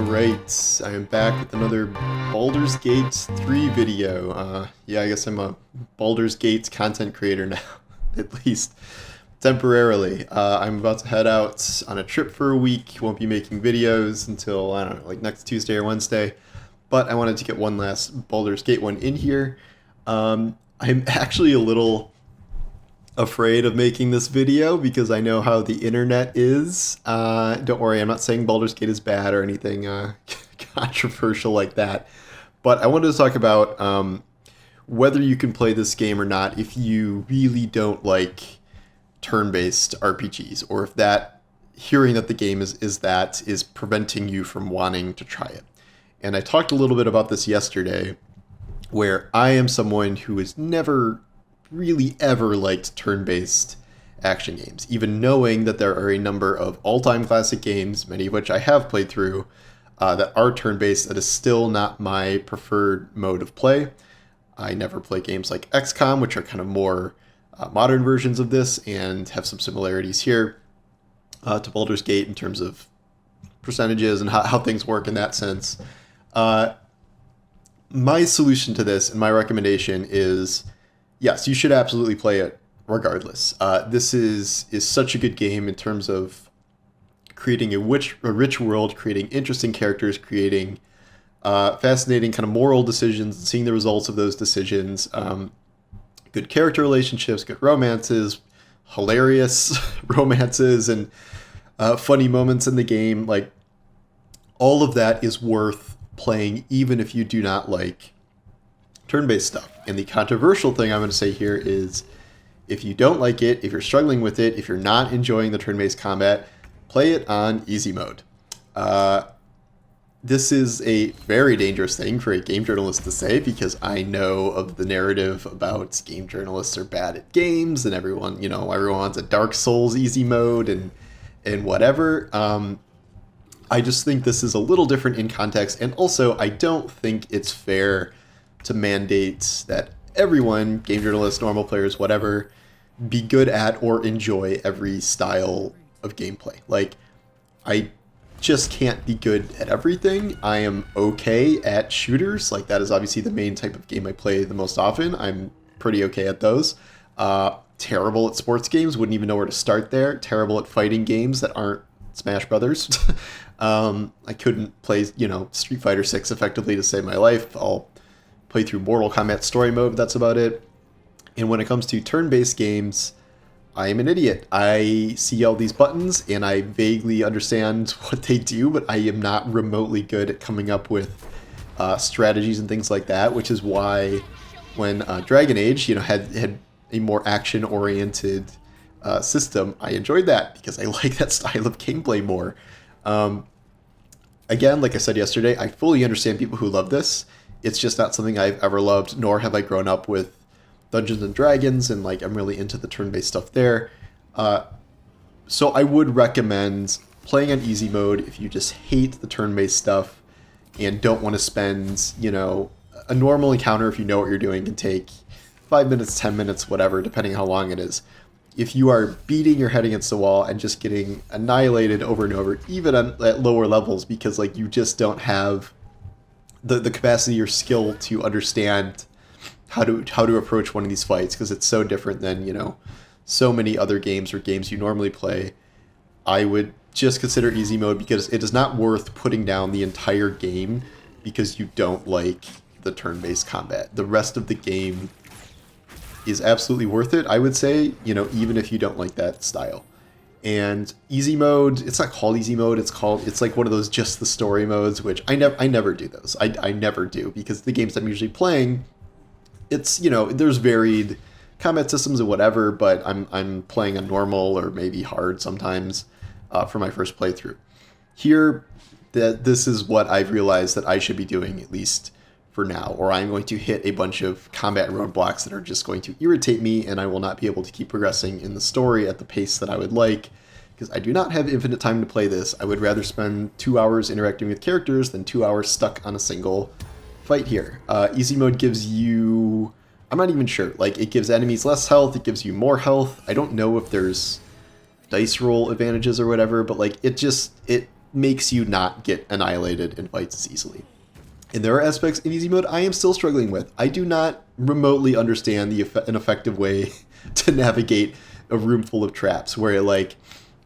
Alright, I am back with another Baldur's Gate 3 video. Yeah, I guess I'm a Baldur's Gate content creator now, at least temporarily. I'm about to head out on a trip for a week, won't be making videos until, I don't know, like next Tuesday or Wednesday. But I wanted to get one last Baldur's Gate one in here. I'm actually a little afraid of making this video because I know how the internet is. Don't worry, I'm not saying Baldur's Gate is bad or anything controversial like that. But I wanted to talk about whether you can play this game or not if you really don't like turn-based RPGs, or if that hearing that the game is preventing you from wanting to try it. And I talked a little bit about this yesterday, where I am someone who has never really ever liked turn-based action games, even knowing that there are a number of all-time classic games, many of which I have played through, that are turn-based. That is still not my preferred mode of play. I never play games like XCOM, which are kind of more modern versions of this and have some similarities here to Baldur's Gate in terms of percentages and how things work in that sense. My solution to this and my recommendation is, yes, you should absolutely play it regardless. This is such a good game in terms of creating a rich world, creating interesting characters, creating fascinating kind of moral decisions, and seeing the results of those decisions. Good character relationships, good romances, hilarious romances, and funny moments in the game. Like, all of that is worth playing, even if you do not like turn-based stuff. And the controversial thing I'm going to say here is, if you don't like it, if you're struggling with it, if you're not enjoying the turn-based combat, play it on easy mode. This is a very dangerous thing for a game journalist to say, because I know of the narrative about game journalists are bad at games, and everyone wants a Dark Souls easy mode and whatever. I just think this is a little different in context, and also I don't think it's fair to mandate that everyone, game journalists, normal players, whatever, be good at or enjoy every style of gameplay. Like, I just can't be good at everything. I am okay at shooters. Like, that is obviously the main type of game I play the most often. I'm pretty okay at those. Terrible at sports games, wouldn't even know where to start there. Terrible at fighting games that aren't Smash Brothers. I couldn't play, Street Fighter 6 effectively to save my life. I'll play through Mortal Kombat story mode, that's about it. And when it comes to turn-based games, I am an idiot. I see all these buttons and I vaguely understand what they do, but I am not remotely good at coming up with strategies and things like that, which is why when Dragon Age, had a more action-oriented system, I enjoyed that because I like that style of gameplay more. Again, like I said yesterday, I fully understand people who love this. It's just not something I've ever loved, nor have I grown up with Dungeons and Dragons, and I'm really into the turn-based stuff there. So I would recommend playing on easy mode if you just hate the turn-based stuff and don't want to spend, a normal encounter, if you know what you're doing, can take 5 minutes, 10 minutes, whatever, depending how long it is. If you are beating your head against the wall and just getting annihilated over and over, even at lower levels, because you just don't have the capacity or skill to understand how to approach one of these fights, because it's so different than so many other games or games you normally play, I would just consider easy mode, because it is not worth putting down the entire game because you don't like the turn-based combat. The rest of the game is absolutely worth it, I would say, even if you don't like that style. And easy mode, it's not called easy mode, it's like one of those just the story modes, which I never do those. I never do, because the games I'm usually playing, it's, there's varied combat systems and whatever, but I'm playing on normal or maybe hard sometimes for my first playthrough. Here, this is what I've realized that I should be doing, at least for now, or I'm going to hit a bunch of combat roadblocks that are just going to irritate me, and I will not be able to keep progressing in the story at the pace that I would like, because I do not have infinite time to play this. I would rather spend 2 hours interacting with characters than 2 hours stuck on a single fight here. Easy mode gives you, I'm not even sure, it gives enemies less health, it gives you more health. I don't know if there's dice roll advantages or whatever, but it makes you not get annihilated in fights as easily. And there are aspects in easy mode I am still struggling with. I do not remotely understand an effective way to navigate a room full of traps where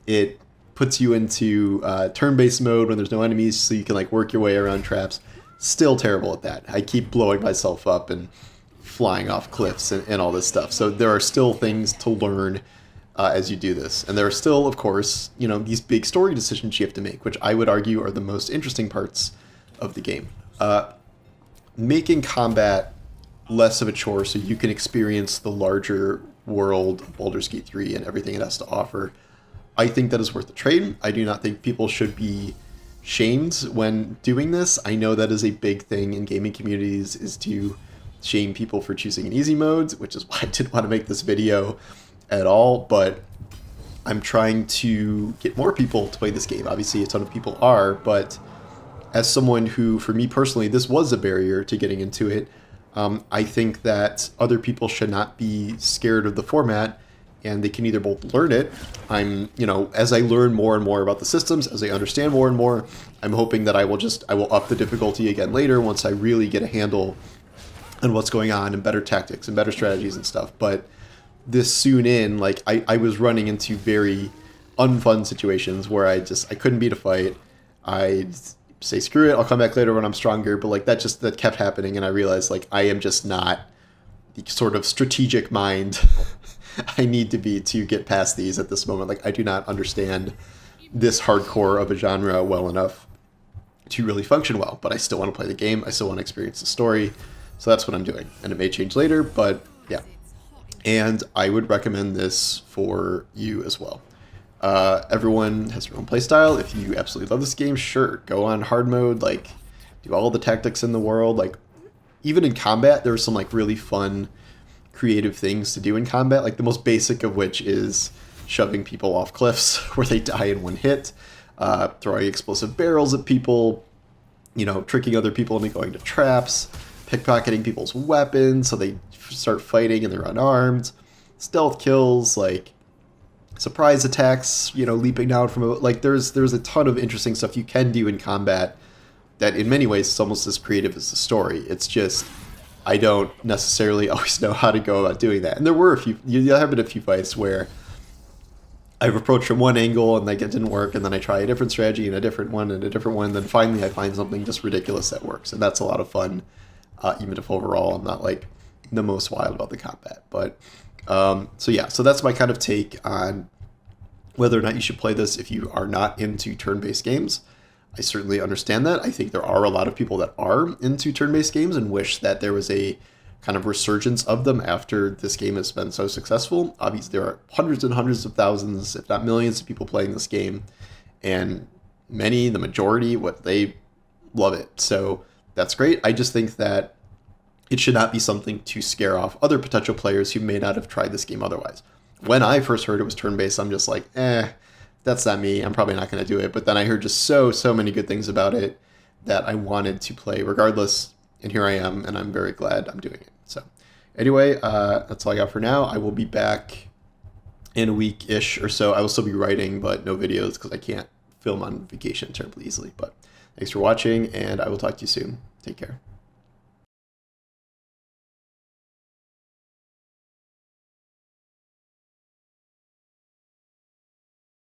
it puts you into turn-based mode when there's no enemies, so you can work your way around traps. Still terrible at that. I keep blowing myself up and flying off cliffs and all this stuff. So there are still things to learn as you do this. And there are still, of course, these big story decisions you have to make, which I would argue are the most interesting parts of the game. Making combat less of a chore so you can experience the larger world of Baldur's Gate 3 and everything it has to offer, I think that is worth the trade. I do not think people should be shamed when doing this. I know that is a big thing in gaming communities, is to shame people for choosing an easy mode, which is why I didn't want to make this video at all, but I'm trying to get more people to play this game. Obviously, a ton of people are, but as someone who, for me personally, this was a barrier to getting into it, I think that other people should not be scared of the format, and they can either both learn it. As I learn more and more about the systems, as I understand more and more, I'm hoping that I will up the difficulty again later once I really get a handle on what's going on and better tactics and better strategies and stuff. But this soon in, I was running into very unfun situations where I couldn't beat a fight. I'd say, screw it, I'll come back later when I'm stronger. But that kept happening, and I realized I am just not the sort of strategic mind I need to be to get past these at this moment. I do not understand this hardcore of a genre well enough to really function well, but I still want to play the game. I still want to experience the story. So that's what I'm doing. And it may change later, but yeah. And I would recommend this for you as well. Everyone has their own playstyle. If you absolutely love this game, sure, go on hard mode, do all the tactics in the world. Even in combat, there are some really fun creative things to do in combat, the most basic of which is shoving people off cliffs where they die in one hit, throwing explosive barrels at people, tricking other people into going to traps, pickpocketing people's weapons so they start fighting and they're unarmed, stealth kills, surprise attacks, leaping down from there's a ton of interesting stuff you can do in combat that in many ways is almost as creative as the story. It's just I don't necessarily always know how to go about doing that. And there were there have been a few fights where I've approached from one angle and it didn't work, and then I try a different strategy and a different one, and then finally I find something just ridiculous that works. And that's a lot of fun, even if overall I'm not the most wild about the combat. But so that's my kind of take on whether or not you should play this if you are not into turn-based games. I certainly understand that. I think there are a lot of people that are into turn-based games and wish that there was a kind of resurgence of them after this game has been so successful. Obviously, there are hundreds and hundreds of thousands, if not millions, of people playing this game, and the majority, they love it. So that's great. I just think that it should not be something to scare off other potential players who may not have tried this game otherwise. When I first heard it was turn-based, I'm just that's not me. I'm probably not going to do it. But then I heard just so many good things about it that I wanted to play regardless. And here I am, and I'm very glad I'm doing it. So anyway, that's all I got for now. I will be back in a week-ish or so. I will still be writing, but no videos because I can't film on vacation terribly easily. But thanks for watching, and I will talk to you soon. Take care.